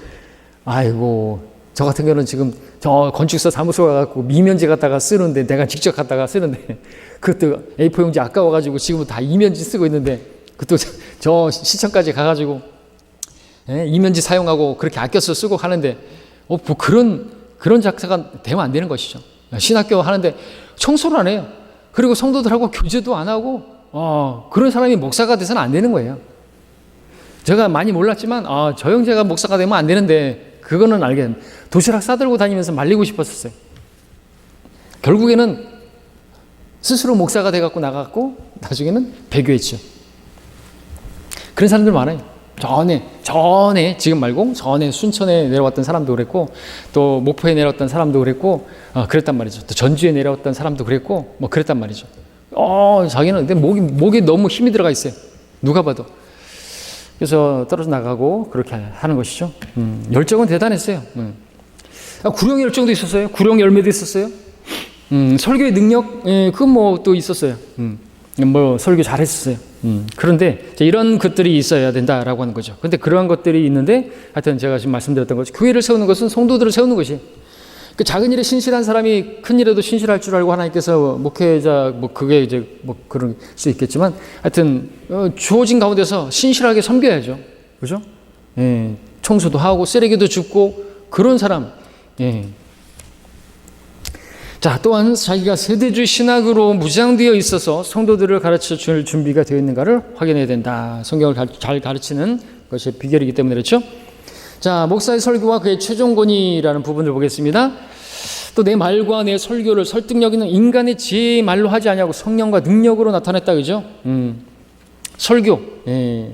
아이고 저 같은 경우는 지금 저 건축사 사무소 가갖고 미면지 갖다가 쓰는데 내가 직접 갖다가 쓰는데 그것도 A4 용지 아까워가지고 지금은 다 이면지 쓰고 있는데 그것도 저 시청까지 가가지고 이면지 사용하고 그렇게 아껴서 쓰고 하는데 뭐 그런 작사가 되면 안 되는 것이죠. 신학교 하는데 청소를 안 해요. 그리고 성도들하고 교제도 안 하고 그런 사람이 목사가 돼서는 안 되는 거예요. 제가 많이 몰랐지만 저 형제가 목사가 되면 안 되는데 그거는 알겠는데 도시락 싸들고 다니면서 말리고 싶었었어요. 결국에는 스스로 목사가 돼갖고 나갔고 나중에는 배교했죠. 그런 사람들 많아요. 전에 지금 말고 전에 순천에 내려왔던 사람도 그랬고 또 목포에 내려왔던 사람도 그랬고 그랬단 말이죠. 또 전주에 내려왔던 사람도 그랬고 뭐 그랬단 말이죠. 자기는 근데 목에 너무 힘이 들어가 있어요. 누가 봐도. 그래서 떨어져 나가고 그렇게 하는 것이죠. 열정은 대단했어요. 구령 열정도 있었어요. 구령 열매도 있었어요. 설교의 능력 그건 뭐 또 있었어요. 뭐 설교 잘했었어요. 그런데 이런 것들이 있어야 된다라고 하는 거죠. 근데 그러한 것들이 있는데 하여튼 제가 지금 말씀드렸던 거죠. 교회를 세우는 것은 성도들을 세우는 것이. 그 작은 일에 신실한 사람이 큰 일에도 신실할 줄 알고 하나님께서 목회자 그게 이제 그럴 수 있겠지만 하여튼 주어진 가운데서 신실하게 섬겨야죠. 그죠? 예. 청소도 하고 쓰레기도 줍고 그런 사람. 예. 자, 또한 자기가 세대주의 신학으로 무장되어 있어서 성도들을 가르쳐 줄 준비가 되어 있는가를 확인해야 된다. 성경을 잘 가르치는 것이 비결이기 때문에 그렇죠. 자, 목사의 설교와 그의 최종 권위라는 부분을 보겠습니다. 또 내 말과 내 설교를 설득력 있는 인간의 지혜의 말로 하지 아니하고 성령과 능력으로 나타냈다. 그죠? 설교. 예.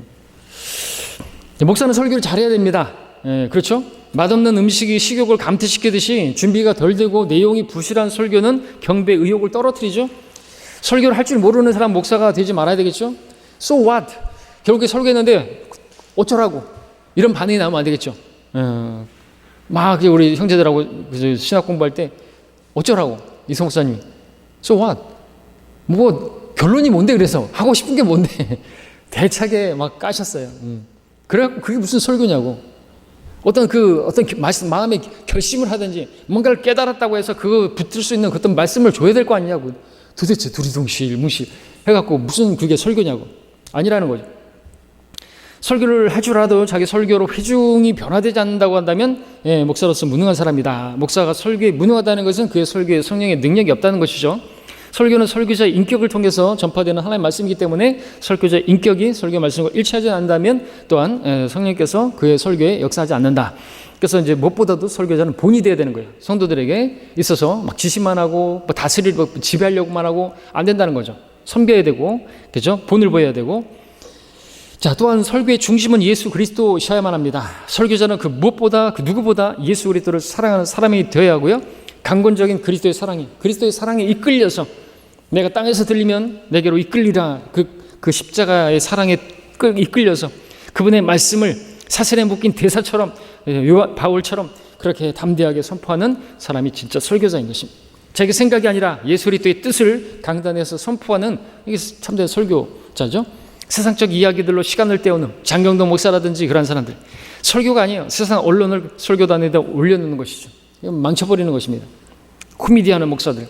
목사는 설교를 잘해야 됩니다. 예, 그렇죠? 맛없는 음식이 식욕을 감퇴시키듯이 준비가 덜 되고 내용이 부실한 설교는 경배 의욕을 떨어뜨리죠. 설교를 할 줄 모르는 사람 목사가 되지 말아야 되겠죠. So what? 결국에 설교했는데 어쩌라고 이런 반응이 나오면 안 되겠죠. 막 우리 형제들하고 신학 공부할 때 어쩌라고 이성 목사님이 So what? 뭐 결론이 뭔데 그래서 하고 싶은 게 뭔데 대차게 막 까셨어요. 그래갖고 그게 무슨 설교냐고. 어떤 마음의 결심을 하든지 뭔가를 깨달았다고 해서 그거 붙을 수 있는 어떤 말씀을 줘야 될 거 아니냐고. 도대체 두리뭉실 해갖고 무슨 그게 설교냐고. 아니라는 거죠. 설교를 해주라도 자기 설교로 회중이 변화되지 않는다고 한다면 목사로서 무능한 사람이다. 목사가 설교에 무능하다는 것은 그의 설교에 성령의 능력이 없다는 것이죠. 설교는 설교자의 인격을 통해서 전파되는 하나님의 말씀이기 때문에 설교자의 인격이 설교 말씀과 일치하지 않는다면 또한 성령께서 그의 설교에 역사하지 않는다. 그래서 이제 무엇보다도 설교자는 본이 되어야 되는 거예요. 성도들에게 있어서 막 지시만 하고 뭐 다스리고 지배하려고만 하고 안 된다는 거죠. 섬겨야 되고, 그죠? 본을 보여야 되고. 자, 또한 설교의 중심은 예수 그리스도셔야만 합니다. 설교자는 그 무엇보다 그 누구보다 예수 그리스도를 사랑하는 사람이 되어야 하고요. 강건적인 그리스도의 사랑에 이끌려서 내가 땅에서 들리면 내게로 이끌리라, 그 십자가의 사랑에 이끌려서 그분의 말씀을 사슬에 묶인 대사처럼, 바울처럼 그렇게 담대하게 선포하는 사람이 진짜 설교자인 것입니다. 자기 생각이 아니라 예수 그리스도의 뜻을 강단에서 선포하는, 이게 참된 설교자죠. 세상적 이야기들로 시간을 때우는 장경동 목사라든지 그런 사람들, 설교가 아니에요. 세상 언론을 설교단에다 올려놓는 것이죠. 망쳐버리는 것입니다. 코미디하는 목사들,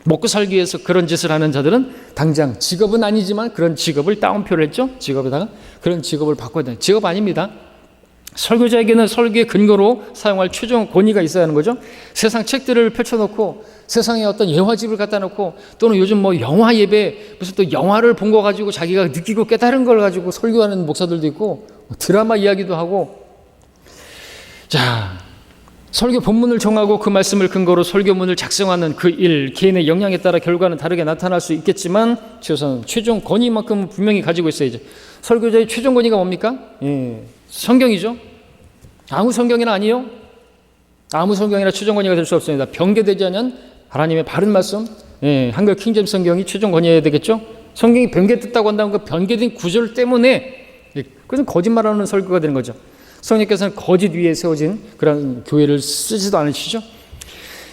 먹고 살기 위해서 그런 짓을 하는 자들은 당장 직업은 아니지만 그런 직업을 따옴표를 했죠. 직업에다가 그런 직업을 바꿔야 돼요. 직업 아닙니다. 설교자에게는 설교의 근거로 사용할 최종 권위가 있어야 하는 거죠. 세상 책들을 펼쳐놓고 세상에 어떤 예화집을 갖다 놓고, 또는 요즘 뭐 영화 예배, 무슨 또 영화를 본 거 가지고 자기가 느끼고 깨달은 걸 가지고 설교하는 목사들도 있고, 드라마 이야기도 하고. 자, 설교 본문을 정하고 그 말씀을 근거로 설교문을 작성하는 그 일, 개인의 역량에 따라 결과는 다르게 나타날 수 있겠지만 최종 권위만큼은 분명히 가지고 있어야죠. 설교자의 최종 권위가 뭡니까? 성경이죠. 아무 성경이나 아니요. 아무 성경이나 최종 권위가 될 수 없습니다. 변개되지 않은 하나님의 바른 말씀, 한글 킹제임스 성경이 최종 권위해야 되겠죠. 성경이 변개됐다고 한다면 그 변개된 구절 때문에 그것은 거짓말하는 설교가 되는 거죠. 성령께서는 거짓 위에 세워진 그런 교회를 쓰지도 않으시죠.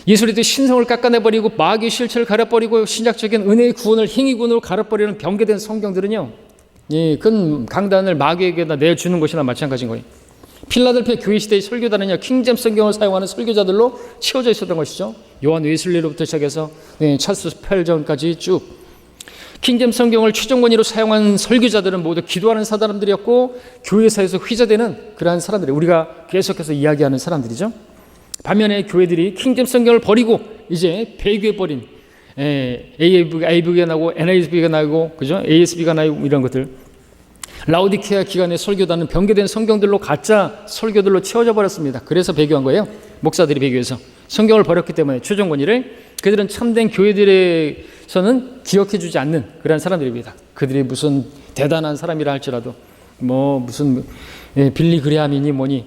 예수 그리스도의 신성을 깎아내버리고 마귀의 실체를 가려버리고 신약적인 은혜의 구원을 행위군으로 가려버리는 변개된 성경들은요, 그건 강단을 마귀에게다 내주는 것이나 마찬가지인 거예요. 필라델피아 교회 시대의 설교단은요, 킹제임스 성경을 사용하는 설교자들로 채워져 있었던 것이죠. 요한 웨슬리로부터 시작해서 찰스 스펠전까지 쭉 킹제임스 성경을 최종 권위로 사용한 설교자들은 모두 기도하는 사람들이었고 교회사에서 휘저되는 그러한 사람들이, 우리가 계속해서 이야기하는 사람들이죠. 반면에 교회들이 킹제임스 성경을 버리고 이제 배교해버린 AV가 나고 NASB가 나고, 그죠? ASB가 나고 이런 것들, 라오디케아 기간의 설교단은 변개된 성경들로, 가짜 설교들로 채워져 버렸습니다. 그래서 배교한 거예요. 목사들이 배교해서 성경을 버렸기 때문에 최종 권위를. 그들은 참된 교회들에서는 기억해 주지 않는 그런 사람들입니다. 그들이 무슨 대단한 사람이라 할지라도 뭐 무슨 빌리 그레함이니 뭐니.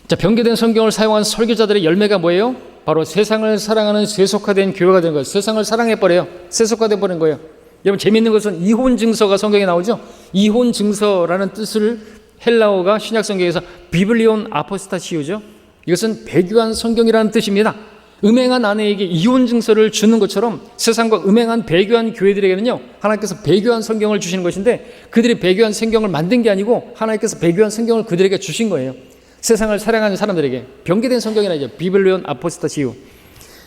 자, 변개된 성경을 사용한 설교자들의 열매가 뭐예요? 바로 세상을 사랑하는 세속화된 교회가 되는 거예요. 세상을 사랑해버려요. 세속화돼 버린 거예요. 여러분, 재미있는 것은 이혼 증서가 성경에 나오죠. 이혼 증서라는 뜻을 헬라어가 신약 성경에서 비블리온 아포스타시오죠. 이것은 배교한 성경이라는 뜻입니다. 음행한 아내에게 이혼 증서를 주는 것처럼 세상과 음행한 배교한 교회들에게는요, 하나님께서 배교한 성경을 주시는 것인데, 그들이 배교한 성경을 만든 게 아니고 하나님께서 배교한 성경을 그들에게 주신 거예요. 세상을 사랑하는 사람들에게. 변개된 성경이라죠. 비블리온 아포스타시오.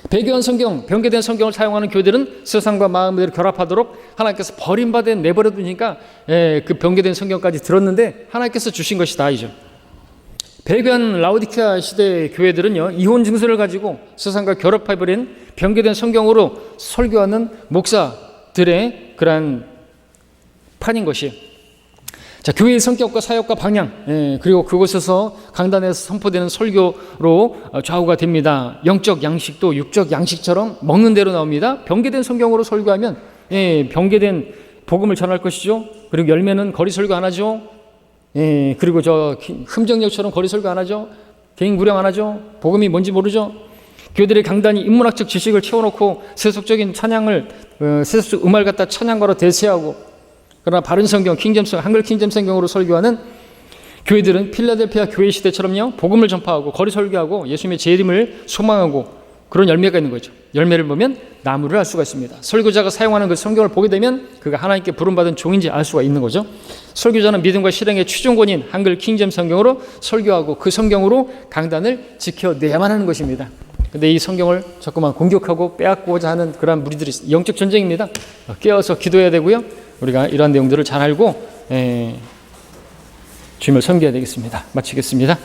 배교한 성경, 변개된 성경을 사용하는 교회들은 세상과 마음을 결합하도록 하나님께서 버림받은 내버려 두니까 그 변개된 성경까지 들었는데 하나님께서 주신 것이다, 이죠. 배교한 라오디케아 시대 교회들은요, 이혼 증서를 가지고 세상과 결합해버린 변개된 성경으로 설교하는 목사들의 그러한 판인 것이. 자, 교회의 성격과 사역과 방향, 그리고 그곳에서 강단에서 선포되는 설교로 좌우가 됩니다. 영적 양식도 육적 양식처럼 먹는 대로 나옵니다. 변개된 성경으로 설교하면 변개된 복음을 전할 것이죠. 그리고 열매는 거리 설교 안 하죠. 그리고 저 흠정역처럼 거리 설교 안 하죠. 개인 구령 안 하죠. 복음이 뭔지 모르죠. 교회들의 강단이 인문학적 지식을 채워놓고 세속적인 찬양을, 세속적 음악을 갖다 찬양가로 대세하고, 그러나 바른 성경, 킹제임스, 한글 킹제임스 성경으로 설교하는 교회들은 필라델피아 교회 시대처럼요, 복음을 전파하고 거리 설교하고 예수님의 재림을 소망하고 그런 열매가 있는 거죠. 열매를 보면 나무를 알 수가 있습니다. 설교자가 사용하는 그 성경을 보게 되면 그가 하나님께 부름받은 종인지 알 수가 있는 거죠. 설교자는 믿음과 실행의 최종권인 한글 킹제임스 성경으로 설교하고 그 성경으로 강단을 지켜내야만 하는 것입니다. 근데 이 성경을 자꾸만 공격하고 빼앗고자 하는 그런 무리들이 있습니다. 영적 전쟁입니다. 깨어서 기도해야 되고요. 우리가 이러한 내용들을 잘 알고 주님을 섬겨야 되겠습니다. 마치겠습니다.